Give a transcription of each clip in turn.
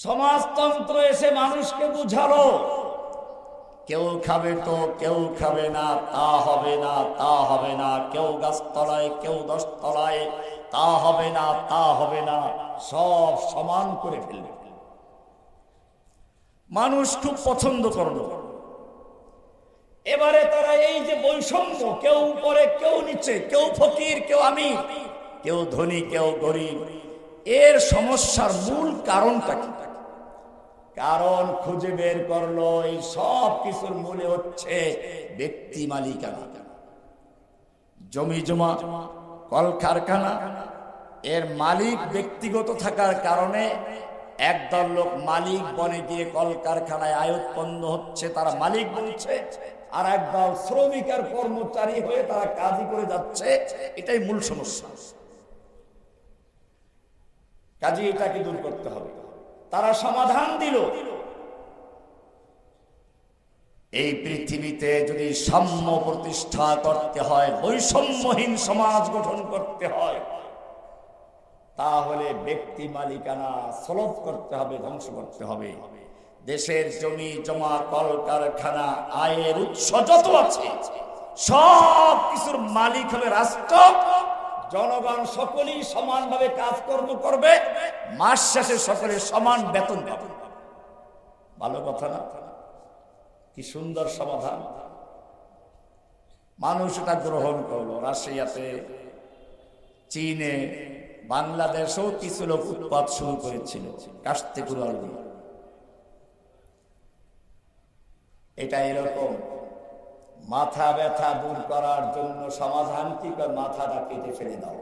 সমাজতন্ত্র এসে মানুষকে বুঝালো কেউ খাবে তো কেউ খাবে না, তা হবে না, তা হবে না, কেউ গাছতলায় কেউ 10 তলায়, তা হবে না, তা হবে না, সব সমান করে ফেলবে। মানুষ খুব পছন্দ করলো। এবারে তারা এই যে বৈষম্য, কেউ উপরে কেউ নিচে, কেউ ফকির কেউ আমির, কেউ ধনী কেউ গরিব, এর সমস্যার মূল কারণটা কি? কারণ খুঁজে বের করলো এই সব কিছুর মূলে হচ্ছে ব্যক্তি মালিকানা। জমি জমা, কলকারখানা, এর মালিক ব্যক্তিগত থাকার কারণে একদল লোক মালিক বনে গিয়ে কলকারখানায় আয়ুৎপন্ন হচ্ছে, তারা মালিক বলছে, আর একদল শ্রমিক আর কর্মচারী হয়ে তারা কাজই করে যাচ্ছে। এটাই মূল সমস্যা। কাজে এটাকে দূর করতে হবে। তারা সমাধান দিল, এই পৃথিবীতে যদি সাম্য প্রতিষ্ঠা করতে হয়, বৈষম্যহীন সমাজ গঠন করতে হয়, তাহলে ব্যক্তি মালিকানা সলভ করতে হবে, ধ্বংস করতে হবে। দেশের জমি জমা, কলকারখানা, আয়ের উৎস যত আছে সব কিছুর মালিক হবে রাষ্ট্র। জনগণ সকলেই সমানভাবে কাজকর্ম করবে, মাস শেষে সকলে সমান বেতন পাবে। ভালো কথা না? কি সুন্দর সমাধান। মানুষ এটা গ্রহণ করলো। রাশিয়াতে, চীনে, বাংলাদেশেও কিছু লোক উৎপাত শুরু করেছিল কাস্তে কুড়াল দিয়ে। এটা এরকম মাথা ব্যথা দূর করার জন্য সমাধান কি করে? মাথাটা কেটে ফেলে দাও।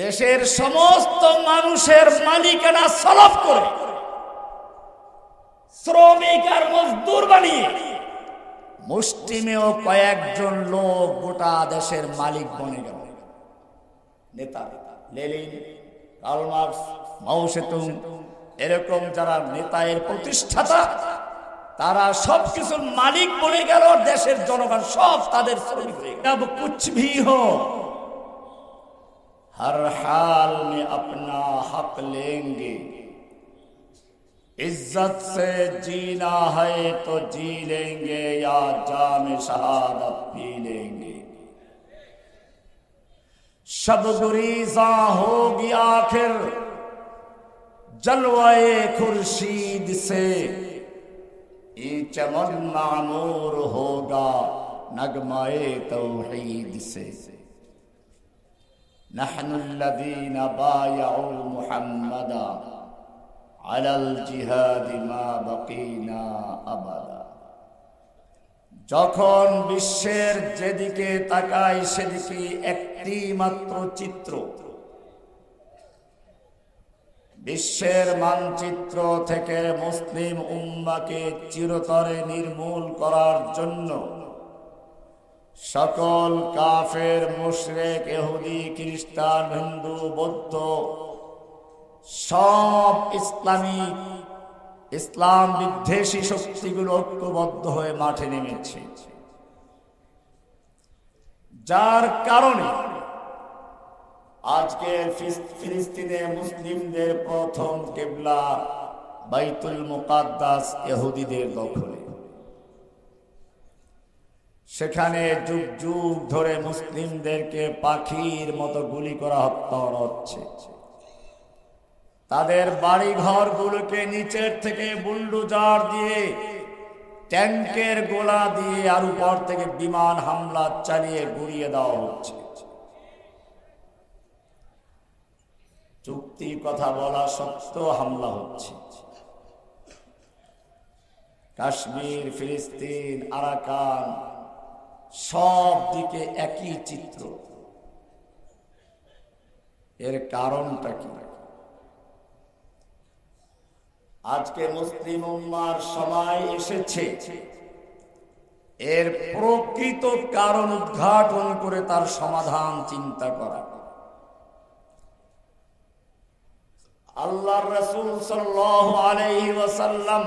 দেশের সমস্ত মানুষের মালিকানা সলভ করে শ্রমিক আর মজদুর বানিয়ে মুষ্টিমেয় কয়েকজন লোক গোটা দেশের মালিক বনে গেল। নেতা, লেনিন, কার্ল মার্কস, মাও সেতুং, এরকম যারা নেতা, এর প্রতিষ্ঠাতা, তারা সবকিছুর মালিক বনে গেল। দেশের জনগণ সব তাদের শ্রমিক হয়ে গেল। কুছ ভি হো हर हाल में अपना हक लेंगे, इज्जत से जीना है तो जी लेंगे या जाम शहादत पी लेंगे। शब गुरीज़ा होगी आखिर जलवाए खुर्शीद से, ये चमन मामूर होगा नगमाए तौहीद से। नहनुल्लज़ीना बायअू मुहम्मदा अलल जिहाद मा बकीना अबदा। যখন বিশ্বের যেদিকে তাকাই সেদিকে একটি মাত্র চিত্র, বিশ্বের মানচিত্র থেকে মুসলিম উম্মাহকে চিরতরে নির্মূল করার জন্য সকল কাফের, মুশরিক, ইহুদি, খ্রিস্টান, হিন্দু, বৌদ্ধ সব ইসলাম বিদ্বেষী শক্তিগুলো ঐক্যবদ্ধ হয়ে মাঠে নেমেছে, যার কারণে আজকে ফিলিস্তিনে মুসলিমদের প্রথম কিবলা বাইতুল মুকাদ্দাস ইহুদিদের দখলে। সেখানে যুগ যুগ ধরে মুসলিমদেরকে পাখির মতো গুলি করা, হত্যা করা হচ্ছে। তাদের বাড়ি ঘরগুলোকে নিচের থেকে বুলডোজার দিয়ে, ট্যাঙ্কের গোলা দিয়ে আর উপর থেকে বিমান হামলা চালিয়ে গুড়িয়ে দেওয়া হচ্ছে। চুক্তি কথা বলা সত্ত্বেও হামলা হচ্ছে। কাশ্মীর, ফিলিস্তিন, আরাকান সব দিকে একই চিত্র। এর কারণটা কি? আজকে মুসলিম উম্মার সময় এসেছে এর প্রকৃত কারণ উদ্ঘাটন করে তার সমাধান চিন্তা করা। আল্লাহর রাসূল সাল্লাল্লাহু আলাইহি ওয়াসাল্লাম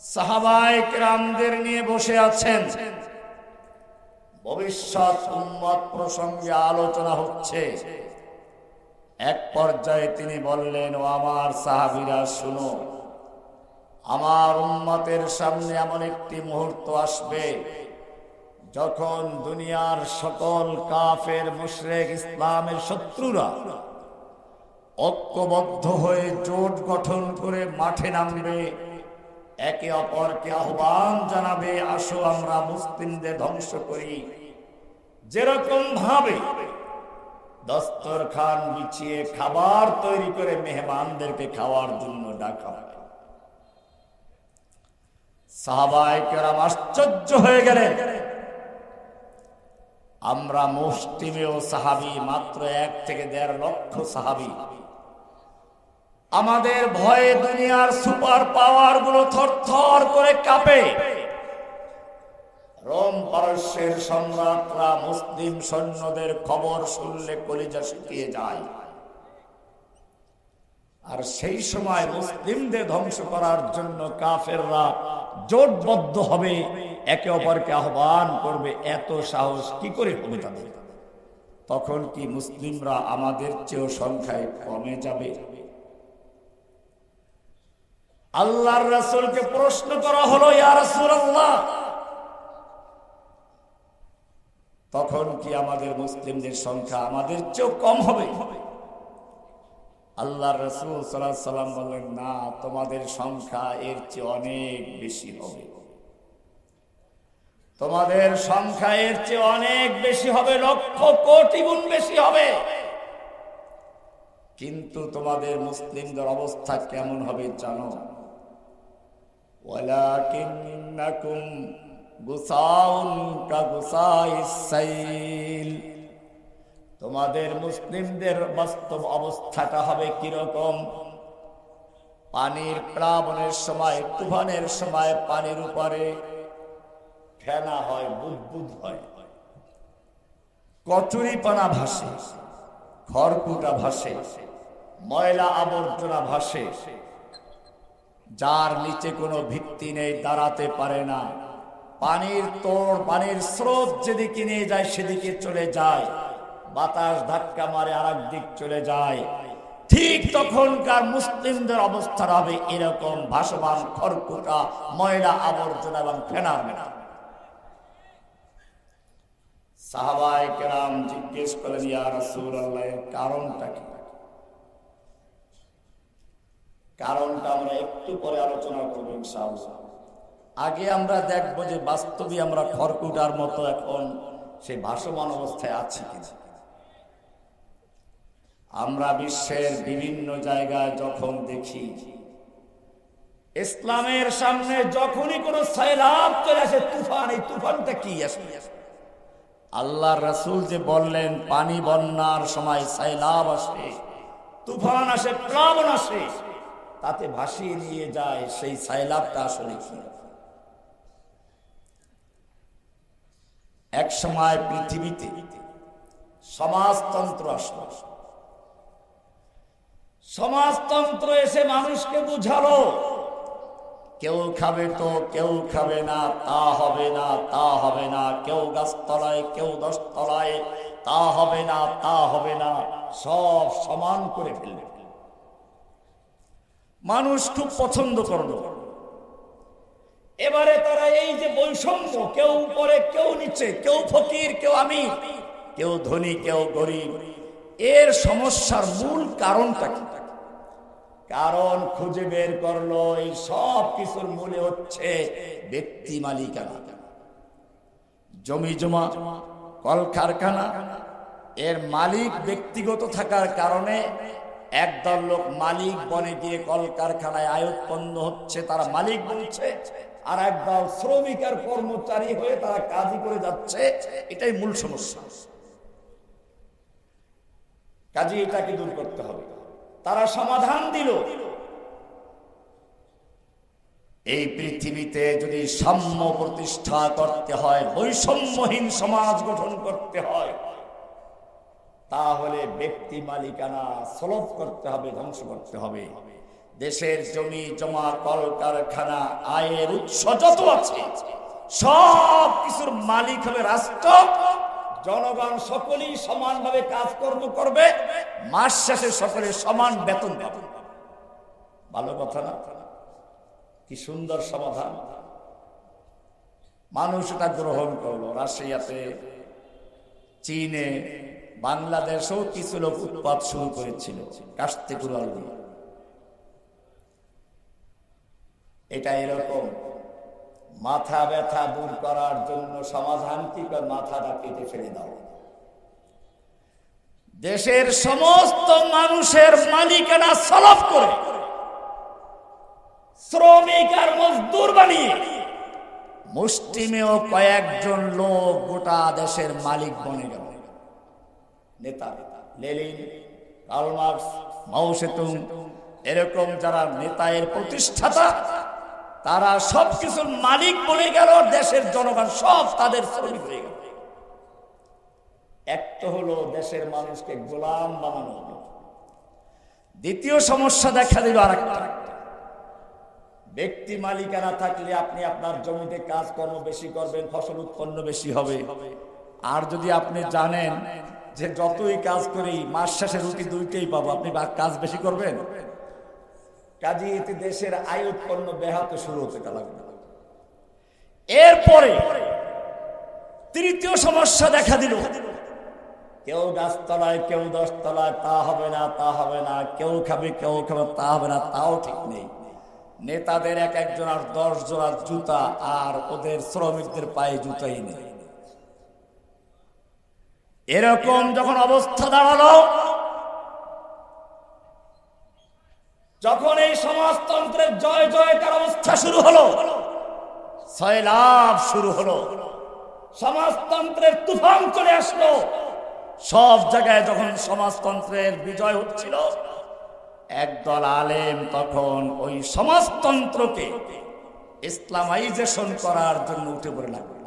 সাহাবায়ে কেরামদের নিয়ে বসে আছেন। ভবিষ্যৎ উম্মত প্রসঙ্গে আলোচনা হচ্ছে। এক পর্যায়ে তিনি বললেন, ও আমার সাহাবীরা শুনো, আমার উম্মতের সামনে এমন একটি মুহূর্ত আসবে যখন দুনিয়ার সকল কাফের মুশরিক ইসলামের শত্রুরা ঐক্যবদ্ধ হয়ে জোট গঠন করে মাঠে নামবে, একে অপরকে আহ্বান জানাবে, আসো আমরা মুসলিমদের ধ্বংস করি। যেরকম ভাবে দস্তরখান বিছিয়ে খাবার তৈরি করে মেহমানদেরকে খাওয়ার জন্য ডাকা হয়। সাহাবায়ে কেরাম আশ্চর্য হয়ে গেলেন। আমরা মুসলিমেও সাহাবী মাত্র 1 থেকে 1.5 লক্ষ সাহাবী। আমাদের ভয়ে দুনিয়ার সুপার পাওয়ার গুলো থরথর করে কাঁপে। রোম পারস্যের সম্রাটরা মুসলিম সৈন্যদের খবর শুনলে কলিজা শুকিয়ে যায়। আর সেই সময় মুসলিমদের ধ্বংস করার জন্য কাফেররা জোটবদ্ধ হবে, একে অপরকে আহ্বান করবে। এত সাহস কি করে হবে তাদের? তখন কি মুসলিমরা আমাদের চেয়েও সংখ্যায় কমে যাবে? আল্লাহর রাসূলকে প্রশ্ন করা হলো, ইয়া রাসূলুল্লাহ, তখন কি আমাদের মুসলিমদের সংখ্যা আমাদের চেয়েও কম হবে? আল্লাহর রাসূল সাল্লাল্লাহু আলাইহি সাল্লাম বললেন, না, তোমাদের সংখ্যা এর চেয়ে অনেক বেশি হবে। তোমাদের সংখ্যা এর চেয়ে অনেক বেশি হবে, লক্ষ কোটি গুণ বেশি হবে। কিন্তু তোমাদের মুসলিমদের অবস্থা কেমন হবে জানো? ওয়ালাকিন্নাকুম গুসাউন কাগুসাইস সাইল। তোমাদের মুসলিমদের বাস্তব অবস্থাটা হবে কিরকম? পানির প্লাবনের সময়, তুফানের সময় পানির উপরে ফেনা হয়, বুদবুদ হয়, কচুরিপানা ভাসে, খড়কুটা ভাসে, ময়লা আবর্জনা ভাসে, যার নিচে কোনো ভিত্তি নেই, দাঁড়াতে পারে না। পানির তোড়, পানির স্রোত যেদিকে নিয়ে যায় সেদিকে চলে যায়, বাতাস ধাক্কা মারে আরেক দিক চলে যায়। ঠিক তখনকার মুসলিমদের অবস্থা হবে এরকম, ভাসমান খড়কুটা, ময়লা আবর্জনা এবং ফেনার মেনা। সাহাবায়ে কেরাম জিজ্ঞেস করলেন, ইয়া রাসূলুল্লাহ, এর কারণটা কি? কারণটা আমরা একটু পরে আলোচনা করব ইনশাআল্লাহ। আগে আমরা দেখব যে বাস্তবে আমরা খড়কুটার মতো এখন সেই ভাসমান অবস্থায় আছি কিনা। আমরা বিশ্বের বিভিন্ন জায়গায় যখন দেখি ইসলামের সামনে যখনই কোনো সয়লাব চলে আসে, তুফান, এই তুফানটা কি আসলে? আল্লাহর রাসূল যে বললেন পানি বন্যার সময় সয়লাব আসে, তুফান আসে, প্লাবন আসে, তাতে ভাসিয়ে নিয়ে যায়, সেই সয়লাবটা আসলে কি? এক সময় পৃথিবীতে সমাজতন্ত্র আসলো। সমাজতন্ত্র এসে মানুষকে বুঝালো, কেউ খাবে তো কেউ খাবে না, তা হবে না, তা হবে না, কেউ গাছতলায় কেউ 10 তলায়, তা হবে না, তা হবে না, সব সমান করে ফেলবে। মানুষ খুব পছন্দ করলো। এবারে তারা এই যে বৈষম্য, কেউ উপরে কেউ নিচে, কেউ ফকির কেউ আমির, কেউ ধনী কেউ গরিব, এর সমস্যার মূল কারণটা কি? কারণ খুঁজে বের করলো, এই সব কিছুর মূলে হচ্ছে ব্যক্তি মালিকানা, জমি জমা, কলকারখানা। এর মালিক ব্যক্তিগত থাকার কারণে একদল লোক মালিক বনে গিয়ে কলকারখানায় আয়ুৎপন্ন হচ্ছে, তারা মালিক বলছে, আর একদল শ্রমিক আর কর্মচারী হয়ে তারা কাজই করে যাচ্ছে। এটাই মূল সমস্যা। কাজে এটাকে দূর করতে হবে। তারা সমাধান দিল, এই পৃথিবীতে যদি সাম্য প্রতিষ্ঠা করতে হয়, বৈষম্যহীন সমাজ গঠন করতে হয়, তাহলে ব্যক্তি মালিকানা সলভ করতে হবে, ধ্বংস করতে হবে। দেশের জমি জমা, কলকারখানা, আয়ের উৎস যত আছে সব কিছুর মালিক হবে রাষ্ট্র। জনগণ সকলেই সমানভাবে কাজকর্ম করবে, মাস শেষে সকলে সমান বেতন পাবে। ভালো কথা না? কি সুন্দর সমাধান। মানুষ এটা গ্রহণ করলো। রাশিয়াতে, চীনে, বাংলাদেশেও কিছু লোক উৎপাত শুরু করেছিল কাস্তে কুড়াল দিয়ে। এটা এরকম মাথা ব্যথা দূর করার জন্য সমাধান কি করে? মাথাটা কেটে ফেলে দাও। দেশের সমস্ত মানুষের মালিকানা সলব করে শ্রমিক আর মজদুর বানিয়ে মুষ্টিমেয় কয়েকজন লোক গোটা দেশের মালিক বনে গেল। নেতা, লেনিন, কার্ল মার্কস, মাও সেতুং, এরকম যারা নেতা এর প্রতিষ্ঠাতা, তারা সবকিছুর মালিক বনে গেল। দেশের জনগণ সব তাদের শ্রমিক হয়ে গেল। একটা হলো দেশের মানুষকে গোলাম বানানো। দ্বিতীয় সমস্যা দেখা দিল আরেকটা। ব্যক্তি মালিকানা থাকলে আপনি আপনার জমিতে কাজকর্ম বেশি করবেন, ফসল উৎপন্ন বেশি হবে। আর যদি আপনি জানেন যে যতই কাজ করি মাস শেষে রুটি দুইটাই পাবো, আপনি কাজ বেশি করবেন। কাজে এতে দেশের আয় উৎপন্ন ব্যাহত শুরু হতে লাগবে। এরপরে তৃতীয় সমস্যা দেখা দিল। কেউ গাছতলায়, কেউ 10 তলায়, তা হবে না, তা হবে না। কেউ খাবে, কেউ খাবে, তা হবে না, তাও ঠিক নেই। নেতাদের এক একজন আর 10 জোড়া জুতা, আর ওদের শ্রমিকদের পায়ে জুতাই নেই। এরকম যখন অবস্থা দাঁড়ালো, যখন এই সমাজতন্ত্রের জয় জয়কার অবস্থা শুরু হলো, সয়লাভ শুরু হলো, সমাজতন্ত্রের তুফান চলে আসলো, সব জায়গায় যখন সমাজতন্ত্রের বিজয় হচ্ছিল, একদল আলেম তখন ওই সমাজতন্ত্রকে ইসলামাইজেশন করার জন্য উঠে পড়ে লাগলো।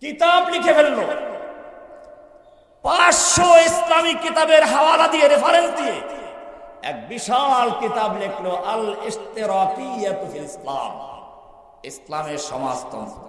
কিতাব লিখে ফেললো। 500 ইসলামিক কিতাবের হাওয়ালা দিয়ে, রেফারেন্স দিয়ে এক বিশাল কিতাব লিখলো, আল ইশতিরাকিয়াতু ফিল ইসলাম, ইসলামের সমাজতন্ত্র।